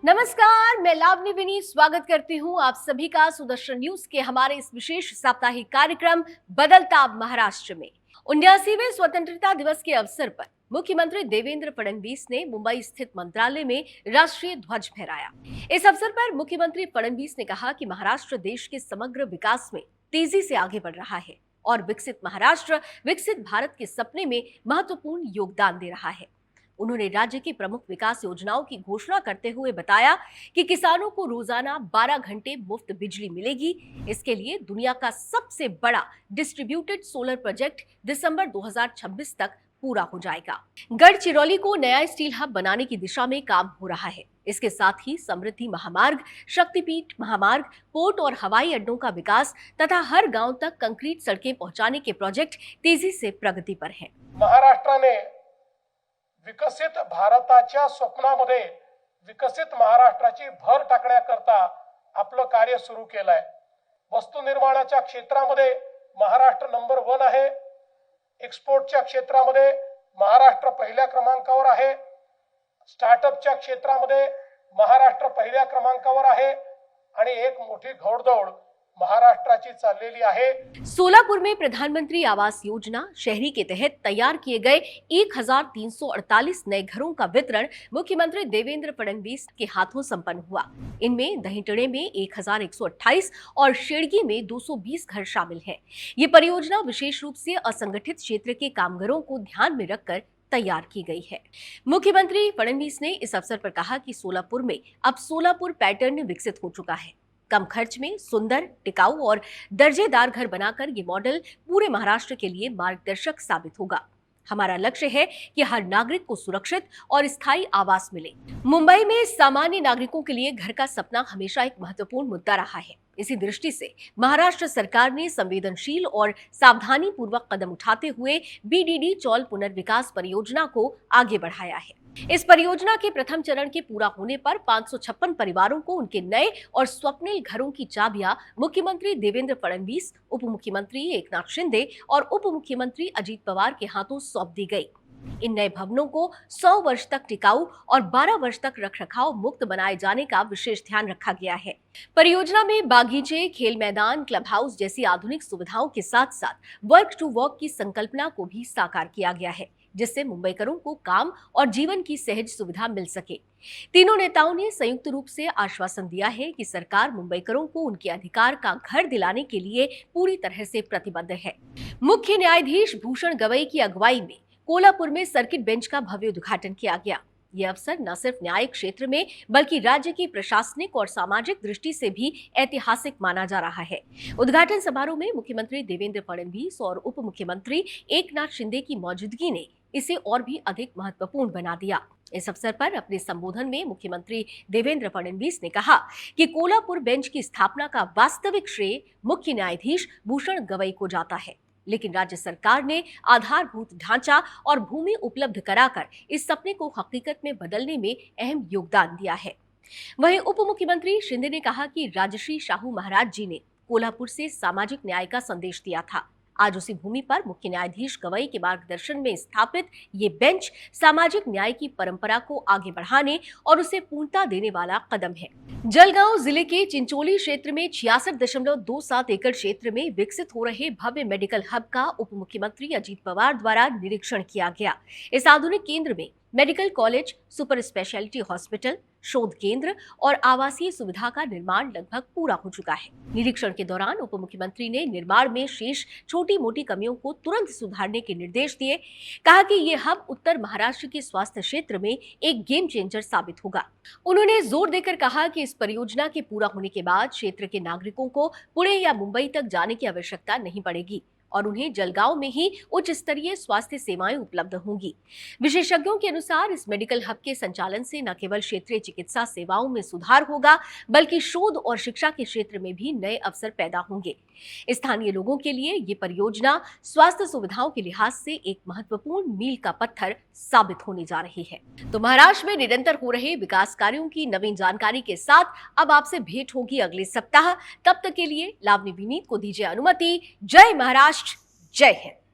नमस्कार, मैं लावनी विनीत स्वागत करती हूं आप सभी का सुदर्शन न्यूज के हमारे इस विशेष साप्ताहिक कार्यक्रम बदलता महाराष्ट्र में। 79वें स्वतंत्रता दिवस के अवसर पर मुख्यमंत्री देवेंद्र फडणवीस ने मुंबई स्थित मंत्रालय में राष्ट्रीय ध्वज फहराया। इस अवसर पर मुख्यमंत्री फडणवीस ने कहा कि महाराष्ट्र देश के समग्र विकास में तेजी से आगे बढ़ रहा है और विकसित महाराष्ट्र विकसित भारत के सपने में महत्वपूर्ण योगदान दे रहा है। उन्होंने राज्य की प्रमुख विकास योजनाओं की घोषणा करते हुए बताया कि किसानों को रोजाना 12 घंटे मुफ्त बिजली मिलेगी। इसके लिए दुनिया का सबसे बड़ा डिस्ट्रीब्यूटेड सोलर प्रोजेक्ट दिसंबर 2026 तक पूरा हो जाएगा। गढ़चिरौली को नया स्टील हब बनाने की दिशा में काम हो रहा है। इसके साथ ही समृद्धि महामार्ग, शक्तिपीठ महामार्ग, पोर्ट और हवाई अड्डों का विकास तथा हर गांव तक कंक्रीट सड़कें पहुंचाने के प्रोजेक्ट तेजी से प्रगति पर हैं। महाराष्ट्राने विकसित भारताच्या स्वप्नामध्ये विकसित महाराष्ट्राची भर टाकण्याकरता आपलं कार्य सुरू केलंय। वस्तू निर्माणाच्या क्षेत्रामध्ये महाराष्ट्र नंबर 1 आहे। एक्सपोर्टच्या क्षेत्रामध्ये महाराष्ट्र पहिल्या क्रमांकावर आहे। स्टार्टअपच्या क्षेत्रामध्ये महाराष्ट्र पहिल्या क्रमांकावर आहे आणि एक मोठी घोडदौड महाराष्ट्राची चाललेली आहे। सोलापुर में प्रधानमंत्री आवास योजना शहरी के तहत तैयार किए गए 1348 नए घरों का वितरण मुख्यमंत्री देवेंद्र फडणवीस के हाथों संपन्न हुआ। इनमें दहीटड़े में 1128 और शेड़गी में 220 घर शामिल हैं। ये परियोजना विशेष रूप से असंगठित क्षेत्र के कामगारों को ध्यान में रखकर तैयार की गई है। मुख्यमंत्री फडणवीस ने इस अवसर पर कहा कि सोलापुर में अब सोलापुर पैटर्न विकसित हो चुका है। कम खर्च में सुंदर, टिकाऊ और दर्जेदार घर बनाकर ये मॉडल पूरे महाराष्ट्र के लिए मार्गदर्शक साबित होगा। हमारा लक्ष्य है कि हर नागरिक को सुरक्षित और स्थायी आवास मिले। मुंबई में सामान्य नागरिकों के लिए घर का सपना हमेशा एक महत्वपूर्ण मुद्दा रहा है। इसी दृष्टि से महाराष्ट्र सरकार ने संवेदनशील और सावधानी पूर्वक कदम उठाते हुए बीडीडी चौल पुनर्विकास परियोजना को आगे बढ़ाया है। इस परियोजना के प्रथम चरण के पूरा होने पर 556 परिवारों को उनके नए और स्वप्निल घरों की चाबियां मुख्यमंत्री देवेंद्र फडणवीस, उप मुख्यमंत्री एकनाथ शिंदे और उप मुख्यमंत्री अजीत पवार के हाथों सौंप दी गई। इन नए भवनों को 100 वर्ष तक टिकाऊ और 12 वर्ष तक रखरखाव मुक्त बनाए जाने का विशेष ध्यान रखा गया है। परियोजना में बागीचे, खेल मैदान, क्लब हाउस जैसी आधुनिक सुविधाओं के साथ साथ वर्क टू वर्क की संकल्पना को भी साकार किया गया है, जिससे मुंबईकरों को काम और जीवन की सहज सुविधा मिल सके। तीनों नेताओं ने संयुक्त रूप से आश्वासन दिया है कि सरकार मुंबईकरों को उनके अधिकार का घर दिलाने के लिए पूरी तरह से प्रतिबद्ध है। मुख्य न्यायाधीश भूषण गवई की अगुवाई में कोल्हापुर में सर्किट बेंच का भव्य उद्घाटन किया गया। यह अवसर न सिर्फ न्यायिक क्षेत्र में बल्कि राज्य की प्रशासनिक और सामाजिक दृष्टि से भी ऐतिहासिक माना जा रहा है। उद्घाटन समारोह में मुख्यमंत्री देवेंद्र फडणवीस और उप मुख्यमंत्री एकनाथ शिंदे की मौजूदगी ने इसे और भी अधिक महत्वपूर्ण बना दिया। इस अवसर पर अपने संबोधन में मुख्यमंत्री देवेंद्र फडणवीस ने कहा कि कोल्हापुर बेंच की स्थापना का वास्तविक श्रेय मुख्य न्यायाधीश भूषण गवई को जाता है, लेकिन राज्य सरकार ने आधारभूत ढांचा और भूमि उपलब्ध कराकर इस सपने को हकीकत में बदलने में अहम योगदान दिया है। वहीं उप मुख्यमंत्री शिंदे ने कहा कि राजश्री शाहू महाराज जी ने कोल्हापुर से सामाजिक न्याय का संदेश दिया था। आज उसी भूमि पर मुख्य न्यायाधीश गवई के मार्गदर्शन में स्थापित ये बेंच सामाजिक न्याय की परंपरा को आगे बढ़ाने और उसे पूर्णता देने वाला कदम है। जलगांव जिले के चिंचोली क्षेत्र में 66.27 एकड़ क्षेत्र में विकसित हो रहे भव्य मेडिकल हब का उप मुख्यमंत्री अजीत पवार द्वारा निरीक्षण किया गया। इस आधुनिक केंद्र में medical college, super speciality hospital, शोध केंद्र और आवासीय सुविधा का निर्माण लगभग पूरा हो चुका है। निरीक्षण के दौरान उप मुख्यमंत्री ने निर्माण में शेष छोटी मोटी कमियों को तुरंत सुधारने के निर्देश दिए। कहा कि ये हब उत्तर महाराष्ट्र के स्वास्थ्य क्षेत्र में एक गेम चेंजर साबित होगा। उन्होंने जोर देकर कहा कि इस परियोजना के पूरा होने के बाद क्षेत्र के नागरिकों को पुणे या मुंबई तक जाने की आवश्यकता नहीं पड़ेगी और उन्हें जलगांव में ही उच्च स्तरीय स्वास्थ्य सेवाएं उपलब्ध होंगी। विशेषज्ञों के अनुसार इस मेडिकल हब के संचालन से न केवल क्षेत्रीय चिकित्सा सेवाओं में सुधार होगा बल्कि शोध और शिक्षा के क्षेत्र में भी नए अवसर पैदा होंगे। स्थानीय लोगों के लिए ये परियोजना स्वास्थ्य सुविधाओं के लिहाज से एक महत्वपूर्ण मील का पत्थर साबित होने जा रही है। तो महाराष्ट्र में निरंतर हो रहे विकास कार्यों की नवीन जानकारी के साथ अब आपसे भेंट होगी अगले सप्ताह। तब तक के लिए लावनी विनीत को दीजिए अनुमति। जय महाराष्ट्र, जय हिंद।